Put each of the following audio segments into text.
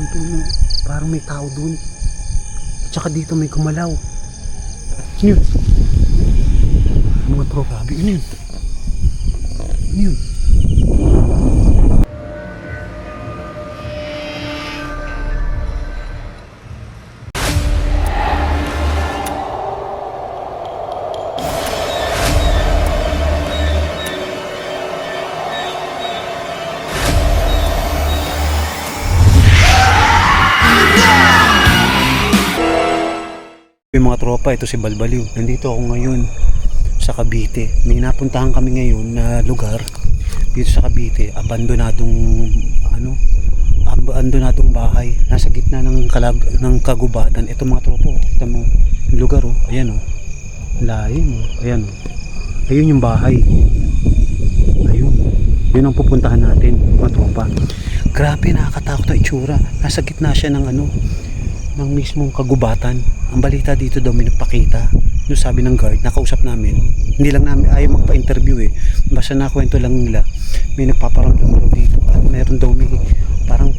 kanto, no? Parang may tao dun. At saka dito may kumalaw. Ano yun? Mga tropa, ano yun? Ano yun? Yung mga tropa, ito si Balbaliw. Nandito ako ngayon sa Cavite. May napuntahan kami ngayon na lugar dito sa Cavite. Abandonadong bahay. Nasa gitna ng kagubatan. Ito mga tropa, kita mo yung lugar, oh. Ayan, oh. Lalim, oh. Ayan, oh. Ayun yung bahay. Ayun. Yun ang pupuntahan natin, mga tropa. Grabe, nakakatakot na itsura. Nasa gitna siya ng ng mismong kagubatan. Ang balita dito daw may nagpakita. Yung sabi ng guard, nakausap namin. Hindi lang namin ayaw magpa-interview eh. Basta nakwento lang nila. May nagpaparamdam daw dito at meron daw may parang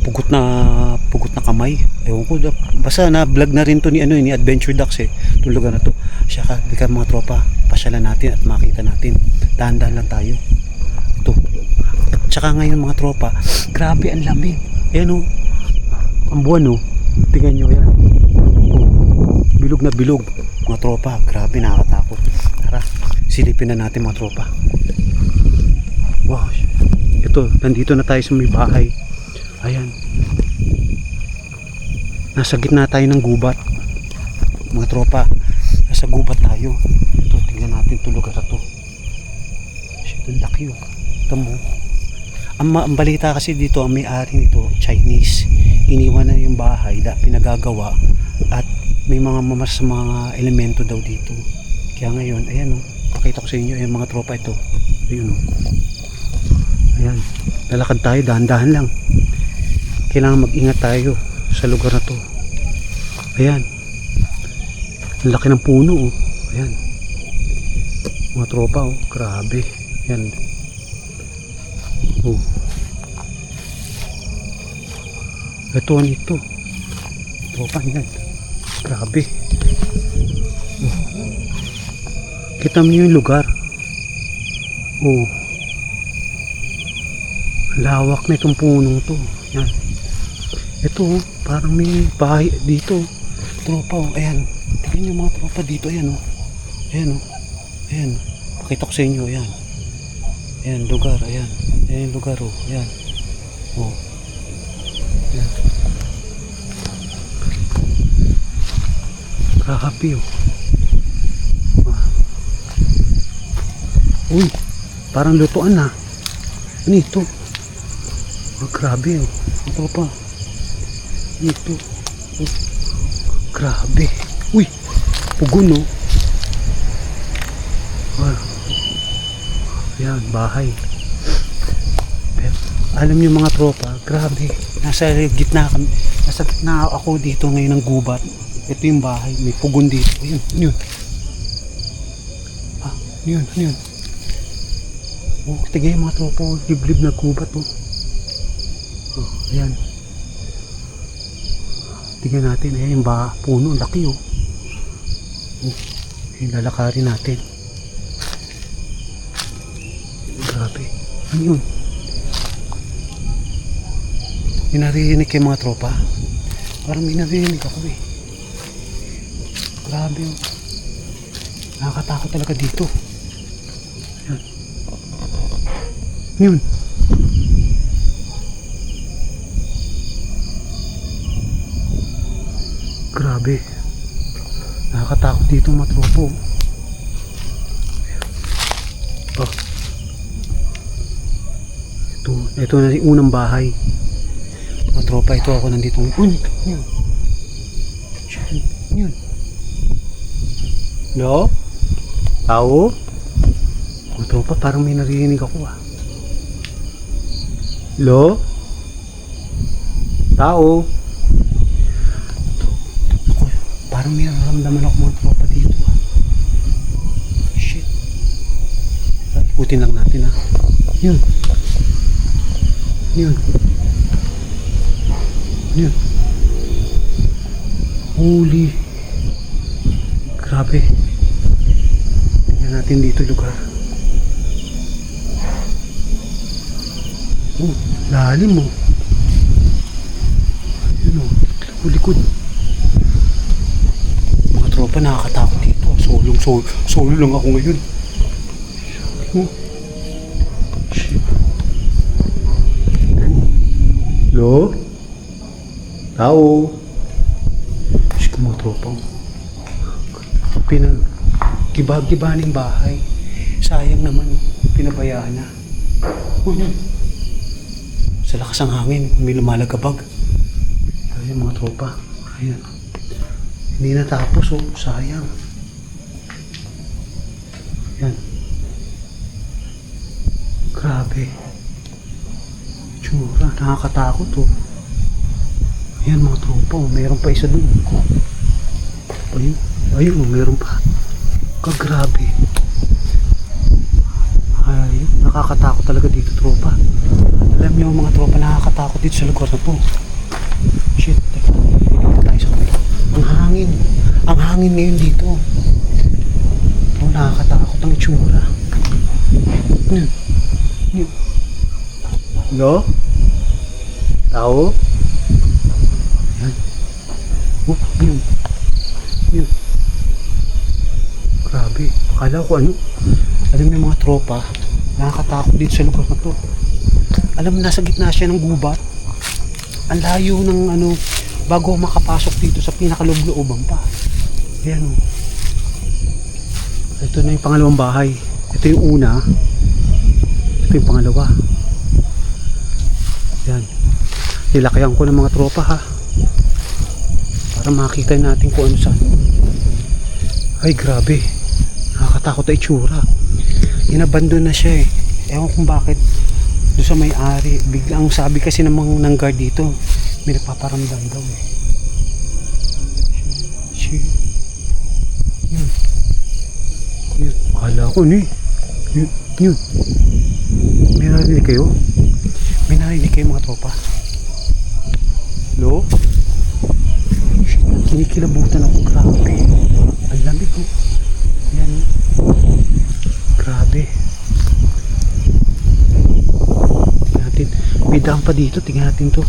pugot na kamay. Ewan ko, basta na vlog na rin to ni Adventure Ducks eh. Itong lugar na to. Siya ka, di ka mga tropa, pasyalan natin at makita natin. Dahan-dahan lang tayo. Ito. At saka ngayon mga tropa, grabe ang lamig. Ayan o. Ang buwan o. Tingnan nyo yan. Oh, bilog na bilog. Mga tropa, grabe, nakakatakot. Tara, silipin na natin mga tropa. Wow. Ito, nandito na tayo sa may bahay. Ayan. Nasa gitna tayo ng gubat. Mga tropa, nasa gubat tayo. Ito, tingnan natin itong lugar na to. Shit, ang laki oh. Ito mo. Ang balita kasi dito, ang may-ari nito, Chinese. Iniwan na yung bahay, pinagagawa at may mga elemento daw dito. Kaya ngayon, ayan oh, pakita ko sa inyo, ayan mga tropa ito. Ayun oh. Ayan, lalakad tayo, dahan-dahan lang. Kailangan mag-ingat tayo sa lugar na to. Ayan. Ang laki ng puno oh. Ayan. Mga tropa oh, grabe. Ayan. Oh. Ito ano ito? Tropa yan. Grabe. Oh. Kita mo yung lugar. Oh. Lawak na itong punong to. Yan. Ito oh, parang may bahay dito. Tropa oh, ayan. Tingnan yung mga tropa dito, ayan oh. Ayan oh. Ayan. Pakita ko sa inyo, ayan. Ayan, lugar, ayan. Ayan yung lugar oh, ayan. Oh. Ayan. Grabe oh. Uy, parang lutuan na. Ano ito? Oh, grabe oh. Ito pa. Ano ito? Oh, grabe. Uy, pugon oh. Oh. Ayan, bahay. Pero, alam niyo mga tropa, grabe. Nasa gitna ako dito ngayon ng gubat. Ito yung bahay, may pugon dito. Ayun, ano yun? Ah, ano yun, ano yun? Oh, tigay mga tropa, oh, liblib na gubat oh. Oh, ayan. Tignan natin, ayan yung puno, laki oh. Oh, ayan, lalakarin natin. Grabe, ano yun? May naririnig kayo mga tropa. Parang may naririnig ako eh. Grabe oh. Nakakatakot talaga dito. Ayan. Yun. Grabe. Nakakatakot dito mga tropa oh. Oh. Ito na yung unang bahay. Mga tropa, ito ako nandito. Yun. Yun. Hello? Tao? Mga tropa, parang may naririnig ako ah. Hello? Tao? Parang may nararamdaman ako mga tropa dito ah. Shit. Ikutin lang natin ah. Yun. Yun. Yun. Holy. Grabe. Tingnan natin dito lugar. Oh, lalim mo. Yun o. Likod. Mga tropa nakakatakot dito. Solo lang ako ngayon. Oh. Shit. Hello? Tao? Shit, mga tropa. Gibag-gibaning bahay. Sayang naman. Pinabayaan na. Oh, yun. Sa lakas ang hangin, may lumalagabag. Ayan mga tropa. Ayan. Hindi natapos oh. Sayang. Ayan. Grabe. Tsura. Nakakatakot oh. Ayan mga tropa oh. Meron pa isa dun. Ayun. Ayun oh. Meron pa. Kagrabe. Ay, nakakatakot talaga dito tropa. Alam niyo mga tropa, nakakatakot dito sa lugar na to. Shit, teka. Dito tayo sa kapila. Ang hangin ngayon dito. Oh, nakakatakot ang itsura. Yun. Yun. Hello? Tao? Yan. Oh, yun. Yun. Grabe. Akala ko ano. Alam niyo mga tropa, nakakatakot dito sa lugar na to. Alam mo, nasa gitna siya ng gubat. Ang layo ng ano, bago makapasok dito sa pinakaloob-looban pa. Ayan o. Ito na yung pangalawang bahay. Ito yung una. Ito yung pangalawa. Ayan. Nilakayan ko ng mga tropa ha. Para makita natin kung ano saan. Ay grabe. Nakakatakot na itsura. Inabandon na siya eh. Ewan kung bakit. Doon sa may-ari, biglang sabi kasi ng mga nang guard dito, may nagpaparamdam daw eh. Shit. Yun. Yun. Akala ko ni. Yun. Yun. May narinig kayo? May narinig kayo mga tropa? Hello? Shit. Kinikilabutan ako. Grabe. Ang lamig ko. Yan. Grabe. May dam pa dito, tingnan natin to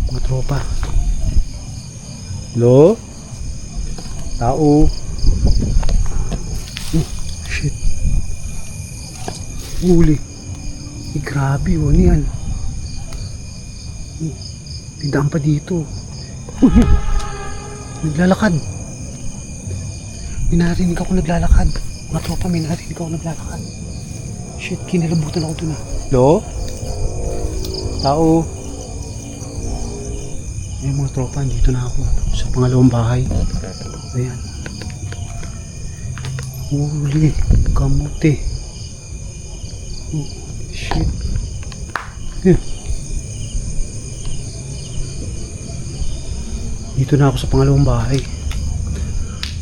mga tropa. Hello? Tao? Shit. Huli. Grabe oh, yan. May dam pa dito. Naglalakad. May narinig ako naglalakad. Mga tropa, may narinig ako naglalakad. Shit, kinilabutan ako dun ah. Hello? Tao. Ayan mga tropa, dito na ako sa pangalawang bahay. Ayan. Huli, kamote. Oh, shit. Yeah. Dito na ako sa pangalawang bahay.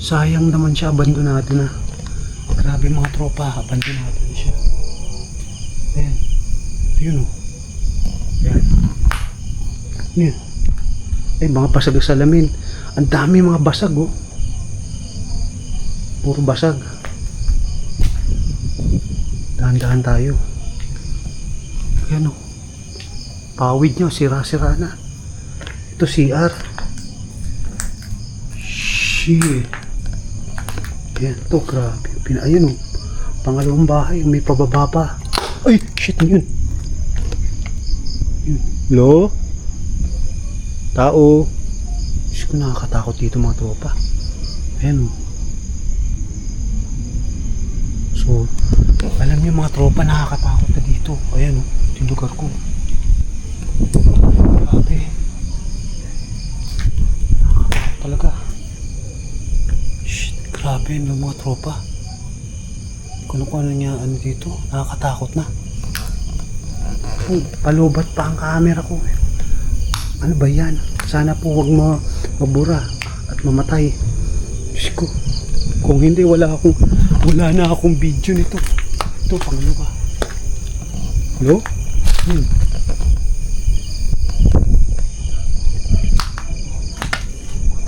Sayang naman siya, abandonado na. Grabe mga tropa, abandonado na siya. Ayan. Yun o. Yan. Yan. Ay, mga basag sa salamin. Ang dami mga basag oh. Puro basag. Dahan-dahan tayo. Yan oh. Pawid nyo, sira-sira na. Ito CR. Shit. Yan, ito grabe. Ayun oh. Pangalawang bahay, may pababa pa. Ay, shit yun. Hello? Tao? Diyos ko, nakakatakot dito mga tropa. Ayan o. So, alam niyo mga tropa, nakakatakot na dito. Ayan o, yung lugar ko. Grabe. Nakakatakot talaga. Shit, grabe yung mga tropa. Kung ano niya, ano dito, nakakatakot na. Palubat pa ang camera ko. Ano ba yan? Sana po wag mabura at mamatay. Diyos ko. Kung hindi, wala na akong video nito. Ito, pangalawa. Hello?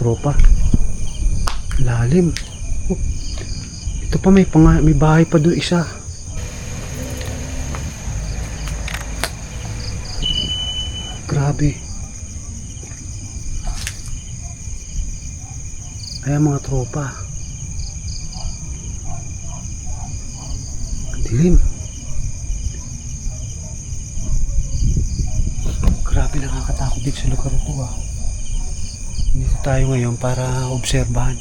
tropa. Lalim. Oh, ito pa may bahay pa doon isa. Grabe. Ayan mga tropa. Ang dilim. Grabe, nakakatakot dito sa lugar ito ah. Dito tayo ngayon para obserbahan.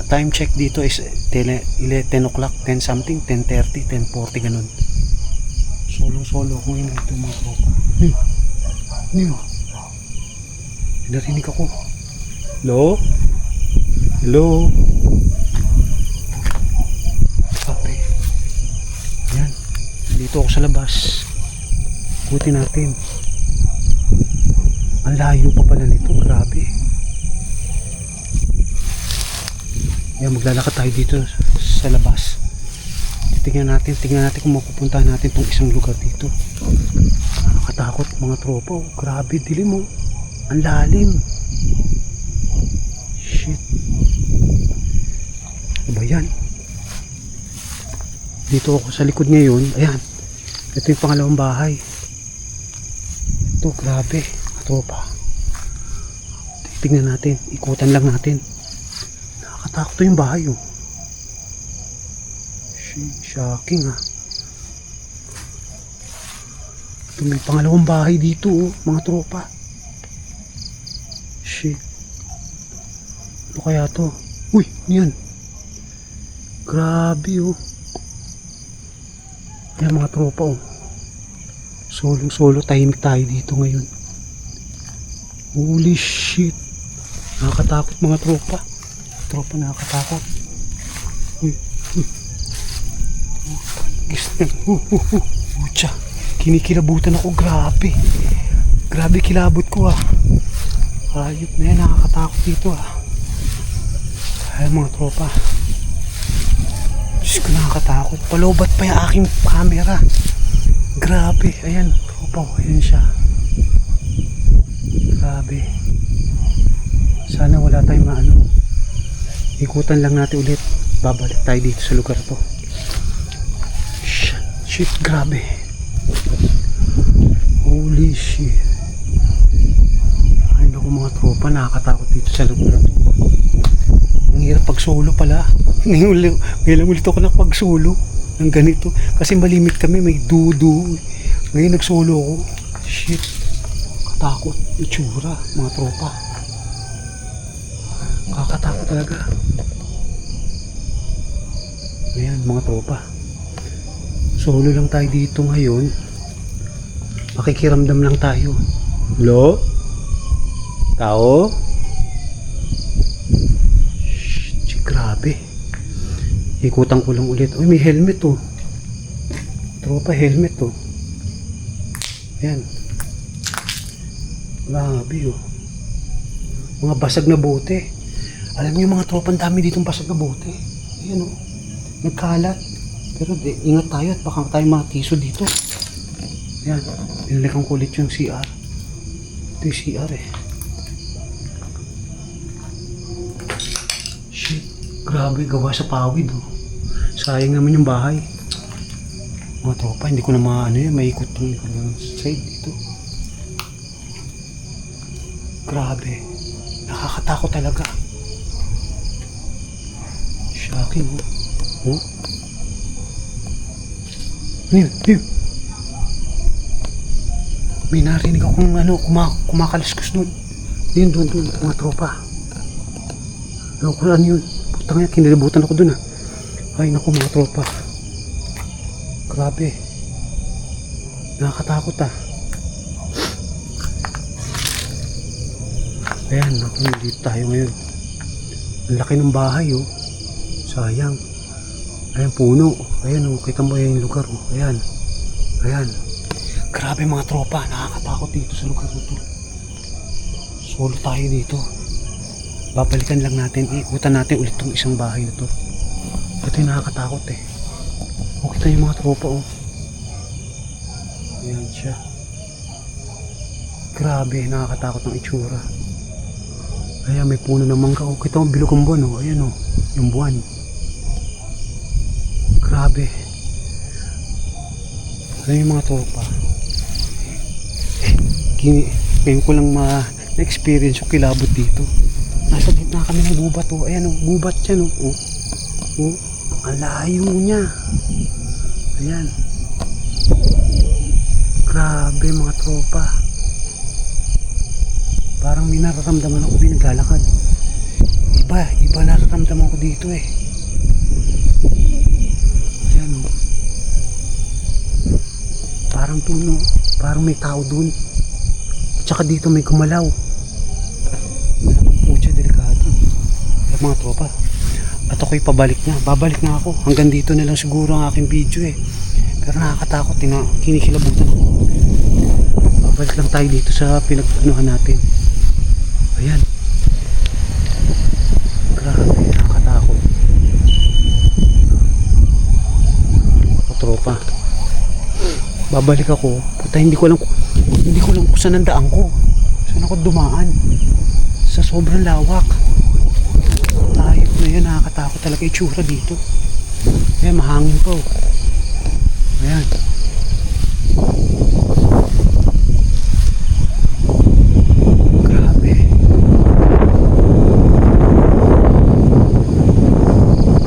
Time check dito is 10 o'clock, 10 something, 10:30, 10:40 ganun. Solo ko ngayon dito mga tropa. Ano yun? Narinig ako. Hello? Hello? Sabi. Ayan. Dito ako sa labas. Ikutin natin. Ang layo pa pala nito. Grabe. Ayan, maglalakad tayo dito sa labas. Tingnan natin kung mapupuntahan natin tong isang lugar dito. Nakakatakot mga tropa. Oh, grabe, dilim oh. Ang lalim. Shit. Ano ba yan? Dito ako sa likod ngayon. Ayan. Ito yung pangalawang bahay. Ito, grabe. Tropa. Tingnan natin. Ikutan lang natin. Nakakatakot to yung bahay oh. Shocking ha. Ito may pangalawang bahay dito oh, mga tropa. Shit. Ano kaya to? Uy, ano yan? Grabe oh. Yan mga tropa oh. Solo tahimik tayo dito ngayon. Holy shit. Nakakatakot mga tropa. Tropa, nakakatakot. Uy. Pucha, kinikilabutan ako. Grabe kilabot ko ah. Ayop na yan, nakakatakot dito ah. Ay mga tropa, Diyos ko, nakakatakot. Palobat pa yung aking camera. Grabe, ayan tropa, ayan siya. Grabe. Sana wala tayong maano. Ikutan lang natin ulit. Babalik tayo dito sa lugar to. Shit, grabe. Holy shit. Ay naku mga tropa, nakakatakot dito sa lugar to. Ang hirap pag solo pala. Ngayon ulit ako nakapag solo ng ganito. Kasi malimit kami, may dudu. Ngayon nag solo ako. Shit. Katakot. Itsura mga tropa. Kakatakot talaga. Ayan mga tropa. Solo lang tayo dito ngayon. Makikiramdam lang tayo. Hello? Tao? Shit, grabe. Ikutan ko lang ulit. Uy, may helmet oh. Tropa, helmet oh. Ayan. Grabe oh. Mga basag na bote. Alam niyo mga tropa, ang dami ditong basag na bote. Ayan oh. Nagkalat. Pero ingat tayo at baka tayo matiso dito. Ayan. Pinalikan ko ulit yung CR. Ito yung CR eh. Shit. Grabe, gawa sa pawid oh. Sayang naman yung bahay. Mga tropa, hindi ko na maano yun. Maikot yung side dito. Grabe. Nakakatakot talaga. Shocking oh. Oh? Ano yun? May narinig akong ano, kumakalaskus nun. Yun, doon, mga tropa. Ano ko ano yun? Putang yan, kinilibutan ako dun ah. Ay naku mga tropa. Grabe. Nakakatakot ah. Ayan, naku, dito tayo ngayon. Ang laki ng bahay oh. Sayang. Ayan, puno. Ayan oh, kita mo yung lugar oh. Ayan. Ayan. Grabe mga tropa, nakakatakot dito sa lugar nito. Solo tayo dito. Babalikan lang natin, ikutan natin ulit tong isang bahay na to. Ito yung nakakatakot eh. O, kita yung mga tropa oh. Ayan siya. Grabe, nakakatakot ng itsura. Ayan, may puno ng mangga. Oh, kita mo bilog ang buwan. Oh. Ayan, oh. Yung buwan. Grabe. Alam yung mga tropa. Ngayon ko lang na-experience yung kilabot dito. Nasa gitna kami ng gubat. Oh. Ayan, oh. Gubat yan. Oh. Oh. Ang layo niya. Ayan. Grabe mga tropa. Parang may nararamdaman ako binaglalakad. Iba nararamdaman ko dito eh. Ayan o. Parang tuno, parang may tao dun. At saka dito may kumalaw. Ang putya, delikado. At mga tropa, at ako'y pabalik na. Babalik na ako. Hanggang dito na lang siguro ang aking video eh. Pero nakakatakot, kinikilabutan ako. Babalik lang tayo dito sa pinag-anuhan natin. Ayan. Grabe, nakakatakot. Tropa. Babalik ako. Puta, hindi ko lang kung saan ang daan ko. Saan ako dumaan. Sa sobrang lawak. Ayop na yan, nakakatakot talaga itsura dito. Ayan, mahangin pa oh. Ayan. Grabe.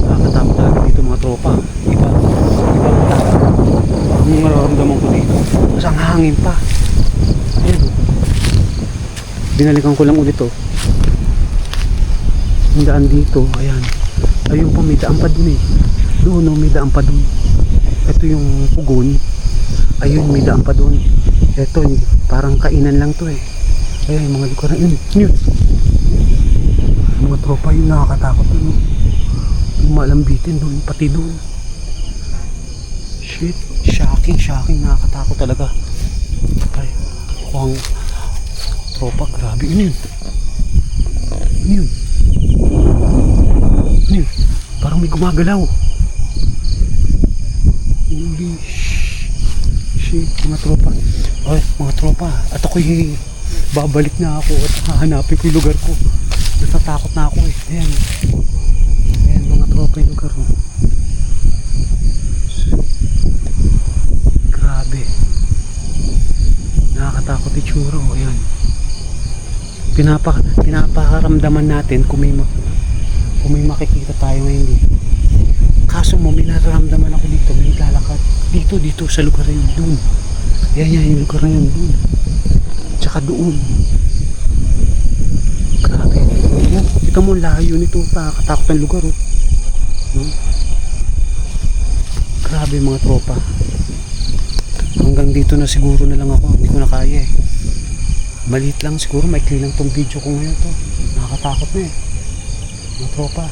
Nakakatakot talaga dito mga tropa. Iba ang takot. Ang nararamdaman ko dito. Tapos ang hangin pa. Ayan. Binalikan ko lang ulit oh. Yung daan dito, ayan. Ayun pa, may daan pa dun eh. Doon oh, may daan pa dun. Ito yung pugon. Ayun, may daan pa dun. Ito, parang kainan lang to eh. Ayan, yung mga lugar na yun. Yun. Mga tropa yun, nakakatakot dun. Yung malambitin dun, pati dun. Shit, shocking, nakakatakot talaga. Ay, ako ang tropa, grabe. Yun. Yun. Parang may gumagalaw. Holy shit, mga tropa. Ay, mga tropa, at ako'y babalik na ako at hahanapin ko yung lugar ko. Natatakot na ako eh. Ayan. Ayan mga tropa yung lugar ko. Grabe. Nakakatakot yung tsura ko. Ayan. Pinapakaramdaman natin kung may makikita tayo ngayon dito. Kaso mo, may nararamdaman ako dito, may lalakad dito sa lugar na yun, dun. Yan yung lugar na yun, dun. Tsaka doon. Grabe. Kita mo layo nito, nakakatakot ang lugar oh. Grabe mga tropa. Hanggang dito na siguro na lang ako, hindi ko na kaya eh. Maliit lang siguro, maikli lang tong video ko ngayon to. Nakakatakot na eh. Mga tropa,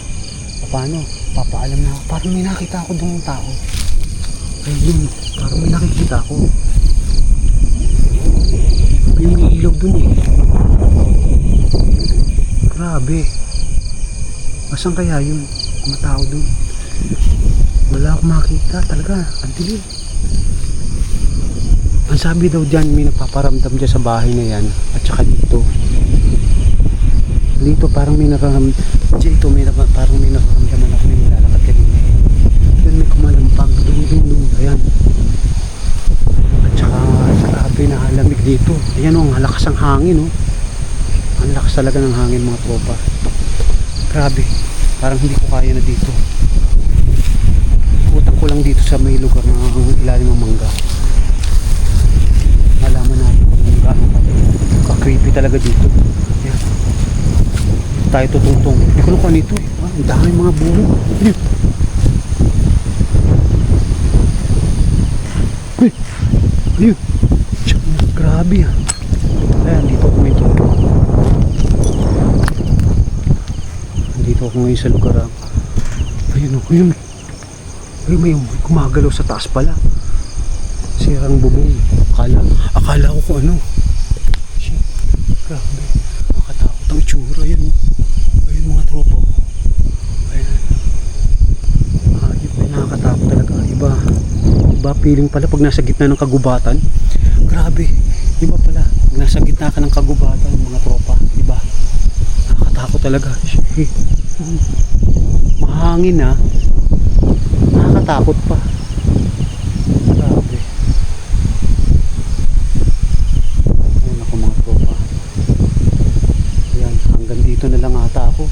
paano? Papaalam na ako. Parang may nakita ako doon ng tao. Ayun, parang may nakikita ako. May ilaw doon eh. Grabe. Asan kaya yun? Mga tao doon. Wala akong makita talaga. Ang dilim. Ang sabi daw dyan, may nagpaparamdam dyan sa bahay na yan. At saka dito. Dito parang may nararamdaman. Dito parang may nararamdaman ako na nilalakad kanina eh. Yan may kumalampag. Doon. Ayan. At saka grabe nakalamig dito. Ayan o, ang lakas ang hangin o. Ang lakas talaga ng hangin mga tropa. Grabe. Parang hindi ko kaya na dito. Utang ko lang dito sa may lugar na ilalim ng mangga. Malaman natin kung gaano ka-creepy talaga dito. Ayan. Tayo tutungtong. Hindi ko lang kung ano ito eh. Ang dami mga bunga. Ayun. Ayun. Grabe ah. Ayan, dito ako medyo. Dito ako ngayon sa lugar ah. Ayun oh. Ayun. Ayun, may gumagalaw sa taas pala. Sirang bubong. Akala ko kung ano. Shit. Grabe. Nakatakot ang itsura. Ayun oh. Ayun mga tropa oh. Ayan. Ayun, nakakatakot talaga. Iba feeling pala pag nasa gitna ng kagubatan. Grabe. Iba pala pag nasa gitna ka ng kagubatan mga tropa. Iba. Nakakatakot. Nakakatakot talaga. Shit. Mahangin na. Nakakatakot pa. Grabe. Ayun ako mga tropa. Ayan, hanggang dito na lang ata ako.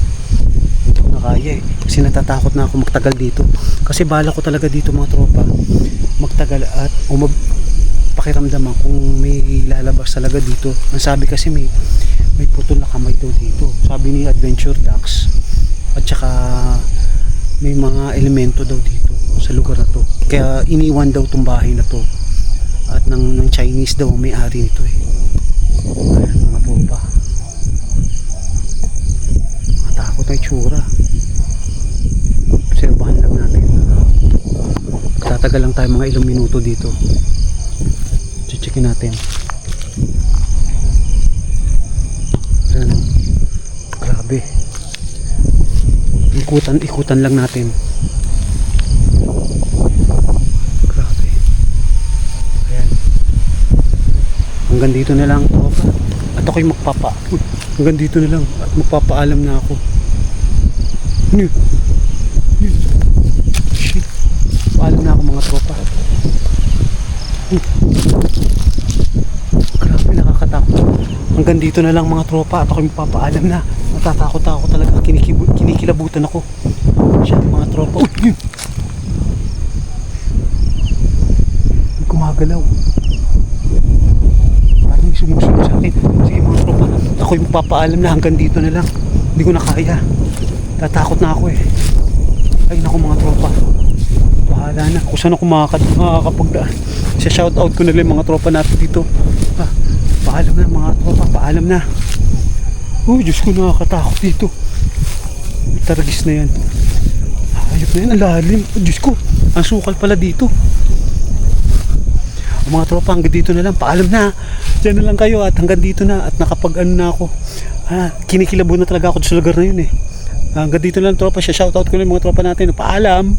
Hindi ko na kaya eh. Kasi natatakot na ako magtagal dito. Kasi bala ko talaga dito mga tropa. Magtagal at pakiramdaman kung may lalabas talaga dito. Ang sabi kasi may putol na kamay daw dito. Sabi ni Adventure Ducks. At saka may mga elemento daw dito sa lugar na to. Kaya iniwan daw tong bahay na to. At ng Chinese daw ang may-ari nito eh. Ayan mga tropa. Matakot na itsura. Obserbahan lang natin. Tatagal lang tayo mga ilang minuto dito. Checkin natin. Ayan. Grabe. Ikutan lang natin. Grabe. Ayan. Hanggang dito na lang, tropa. At ako'y hanggang dito na lang at magpapaalam na ako. Shit. Paalam na ako mga tropa. Grabe, nakakatakot. Hanggang dito na lang mga tropa at ako'y magpapaalam na. Natatakot ako talaga. Kinikilabutan ako. Siya mga tropa. Uy! May gumagalaw. Parang may sumusunod sa akin. Sige mga tropa, ako'y magpapaalam na. Hanggang dito na lang. Hindi ko na kaya. Tatakot na ako eh. Ay naku mga tropa. Bahala na. Kung saan ako makakapagdaan. Shoutout ko na lang mga tropa natin dito. Paalam na mga tropa. Paalam na. Oh Diyos ko, nakakatakot dito. May taragis na yan. Ayop na yan. Ang lalim. Oh, Diyos ko. Ang sukal pala dito. Mga tropa, hanggang dito na lang. Paalam na. Diyan na lang kayo at hanggang dito na. At nakapag-ano na ako. Kinikilabo na talaga ako sa lugar na yun eh. Hanggang dito na lang tropa. Shoutout ko na mga tropa natin. Paalam.